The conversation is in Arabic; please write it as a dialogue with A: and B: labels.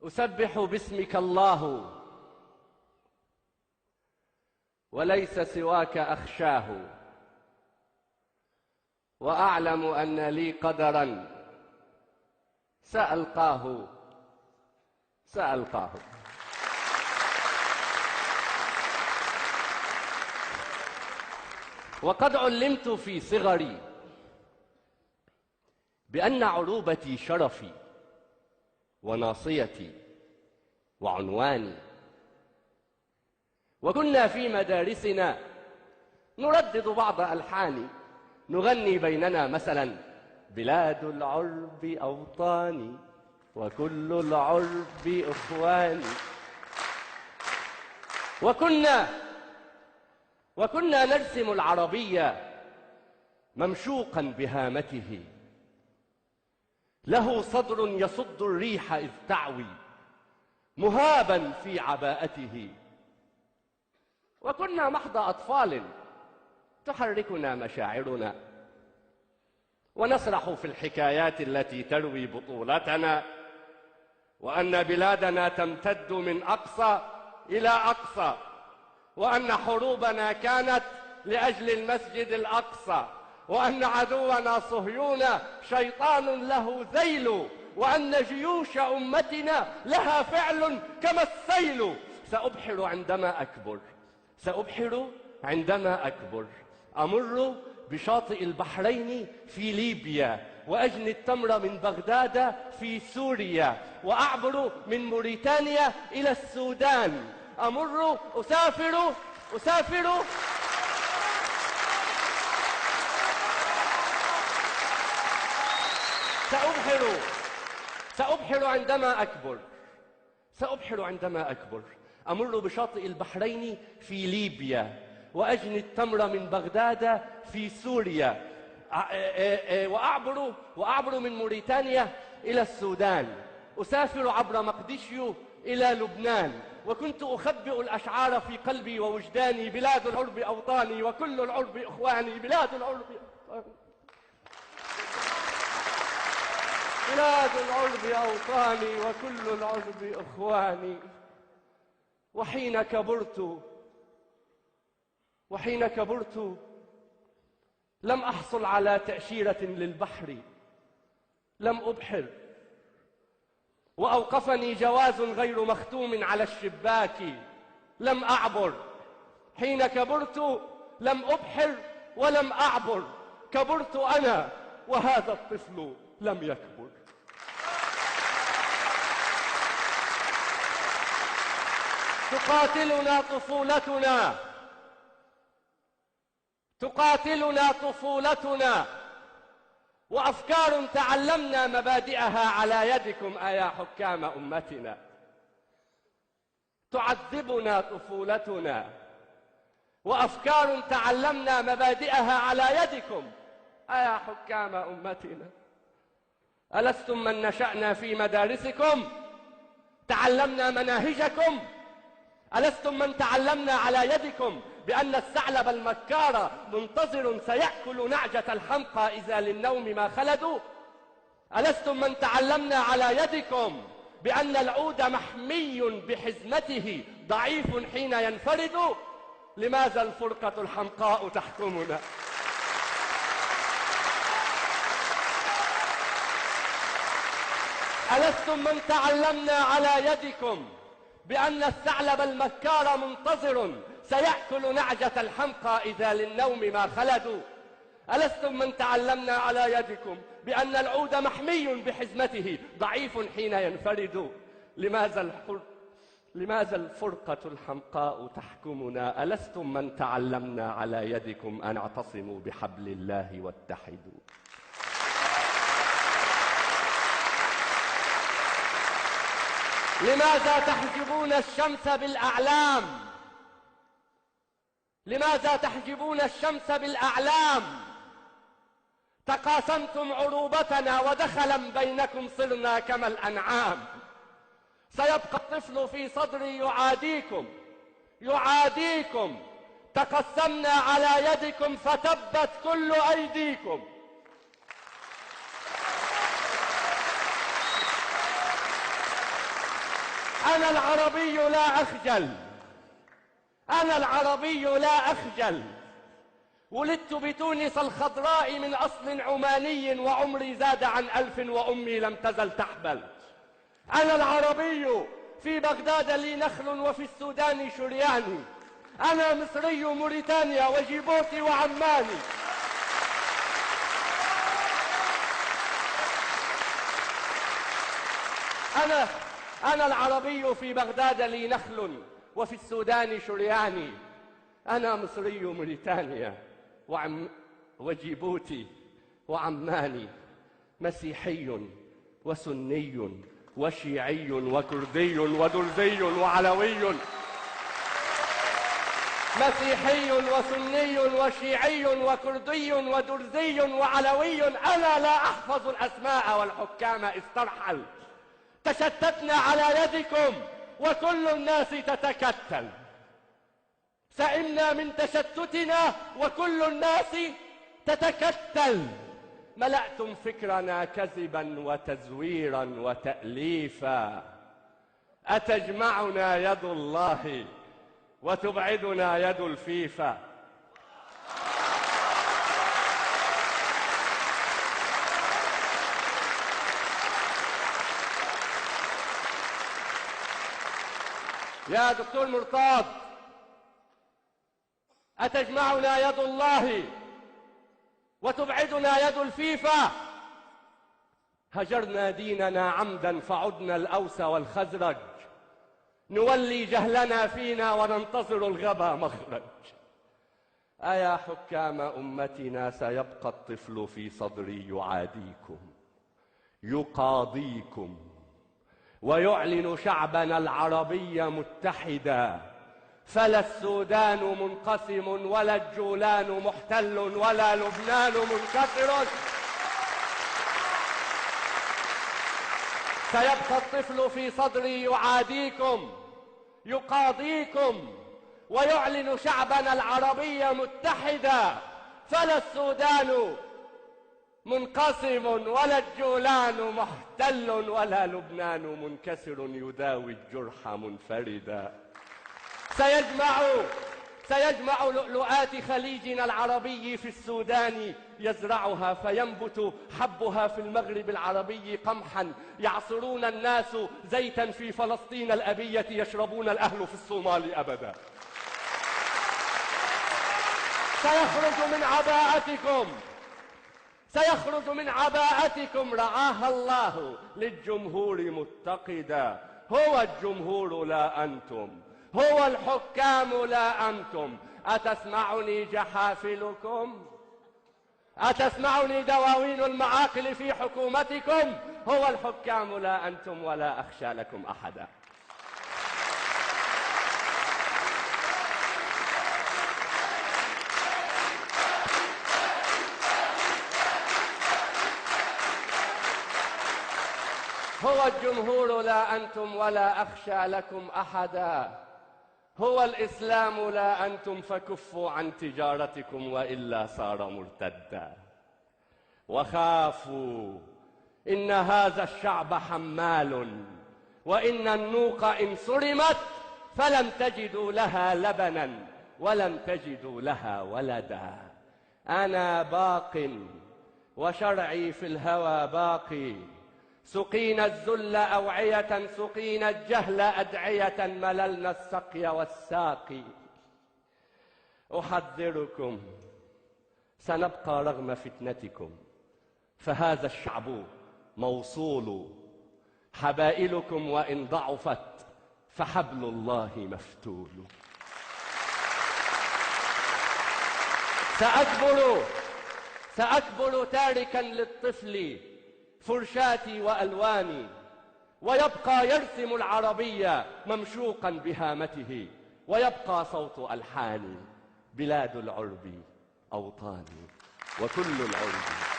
A: أسبح باسمك الله وليس سواك أخشاه، وأعلم أن لي قدرا سألقاه. وقد علمت في صغري بأن عروبتي شرفي وناصيتي وعنواني، وكنا في مدارسنا نردد بعض ألحاني، نغني بيننا مثلا: بلاد العرب أوطاني وكل العرب إخواني. وكنا نرسم العربية ممشوقا بهامته، له صدر يصد الريح إذ تعوي، مهابا في عباءته. وكنا محض أطفال تحركنا مشاعرنا، ونسرح في الحكايات التي تروي بطولتنا، وأن بلادنا تمتد من أقصى إلى أقصى، وأن حروبنا كانت لأجل المسجد الأقصى، وأن عدونا صهيون شيطان له ذيل، وأن جيوش أمتنا لها فعل كما السيل. سأبحر عندما أكبر، أمر بشاطئ البحرين في ليبيا، وأجني التمر من بغداد في سوريا، وأعبر من موريتانيا إلى السودان، أسافر سأبحر عندما أكبر، أمر بشاطئ البحرين في ليبيا، وأجني التمر من بغداد في سوريا، وأعبر من موريتانيا إلى السودان، أسافر عبر مقديشيو إلى لبنان. وكنت أخبئ الأشعار في قلبي ووجداني: بلاد العرب أوطاني وكل العرب إخواني، بلاد العرب أوطاني وكل العرب إخواني. وحين كبرت لم أحصل على تأشيرة للبحر، لم أبحر، وأوقفني جواز غير مختوم على الشباك، لم أعبر. حين كبرت لم أبحر ولم أعبر، كبرت أنا وهذا الطفل لم يكبر. تقاتلنا طفولتنا وأفكار تعلمنا مبادئها على يدكم أيا حكام أمتنا. تعذبنا طفولتنا وأفكار تعلمنا مبادئها على يدكم أيا حكام أمتنا. ألستم من نشأنا في مدارسكم تعلمنا مناهجكم؟ ألستم من تعلمنا على يدكم بأن الثعلب المكار منتظر سيأكل نعجة الحمقى إذا للنوم ما خلدوا؟ ألستم من تعلمنا على يدكم بأن العود محمي بحزمته ضعيف حين ينفرد؟ لماذا الفرقة الحمقاء تحكمنا؟ ألستم من تعلمنا على يدكم بأن الثعلب المكار منتظر سيأكل نعجة الحمقى إذا للنوم ما خلدوا؟ ألستم من تعلمنا على يدكم بأن العود محمي بحزمته ضعيف حين ينفرد؟ لماذا الفرقة الحمقاء تحكمنا؟ ألستم من تعلمنا على يدكم أن اعتصموا بحبل الله واتحدوا؟ لماذا تحجبون الشمس بالأعلام؟ لماذا تحجبون الشمس بالأعلام؟ تقاسمتم عروبتنا ودخلا بينكم صرنا كما الأنعام. سيبقى الطفل في صدري يعاديكم. تقسمنا على يدكم فتبت كل أيديكم. أنا العربي لا أخجل، أنا العربي لا أخجل. ولدت بتونس الخضراء من أصل عماني، وعمري زاد عن 1000 وأمي لم تزل تحبل. أنا العربي في بغداد لي نخل وفي السودان شرياني. أنا مصري موريتانيا وجيبوتي وعماني. أنا العربي في بغداد لي نخل وفي السودان شرياني. أنا مصري موريتانيا وجيبوتي وعماني. مسيحي وسني وشيعي وكردي ودرزي وعلوي. مسيحي وسني وشيعي وكردي ودرزي وعلوي. أنا لا أحفظ الأسماء والحكام استرحل. تشتتنا على يدكم وكل الناس تتكتل. سئمنا من تشتتنا وكل الناس تتكتل. ملأتم فكرنا كذبا وتزويرا وتأليفا. أتجمعنا يد الله وتبعدنا يد الفيفا. يا دكتور مرتاض، أتجمعنا يد الله وتبعدنا يد الفيفا. هجرنا ديننا عمدا فعدنا الأوس والخزرج. نولي جهلنا فينا وننتظر الغبا مخرج. أيا حكام أمتنا سيبقى الطفل في صدري يعاديكم يقاضيكم ويعلن شعبنا العربي متحدا. فلا السودان منقسم ولا الجولان محتل ولا لبنان منكسر. سيبقى الطفل في صدري يعاديكم يقاضيكم ويعلن شعبنا العربي متحدا. فلا السودان منقسم ولا الجولان محتل ولا لبنان منكسر يداوي الجرح منفردا. سيجمع لؤلؤات خليجنا العربي في السودان. يزرعها فينبت حبها في المغرب العربي قمحا. يعصرون الناس زيتا في فلسطين الأبية. يشربون الأهل في الصومال أبدا. سيخرج من عباءتكم رعاها الله للجمهور متقدا. هو الجمهور لا أنتم، هو الحكام لا أنتم. أتسمعني جحافلكم؟ أتسمعني دواوين المعاقل في حكومتكم؟ هو الحكام لا أنتم ولا أخشى لكم أحدا. هو الجمهور لا أنتم ولا أخشى لكم أحدا. هو الإسلام لا أنتم فكفوا عن تجارتكم وإلا صار مرتدا. وخافوا إن هذا الشعب حمال وإن النوق إن صرمت فلم تجدوا لها لبنا ولم تجدوا لها ولدا. أنا باق وشرعي في الهوى باقي. سقينا الذل أوعية سقينا الجهل أدعية مللنا السقي والساقي. أحذركم سنبقى رغم فتنتكم فهذا الشعب موصول. حبائلكم وإن ضعفت فحبل الله مفتول. سأكبر تاركا للطفل فرشاتي وألواني ويبقى يرسم العربية ممشوقا بهامته ويبقى صوت ألحاني. بلاد العرب أوطاني وكل العرب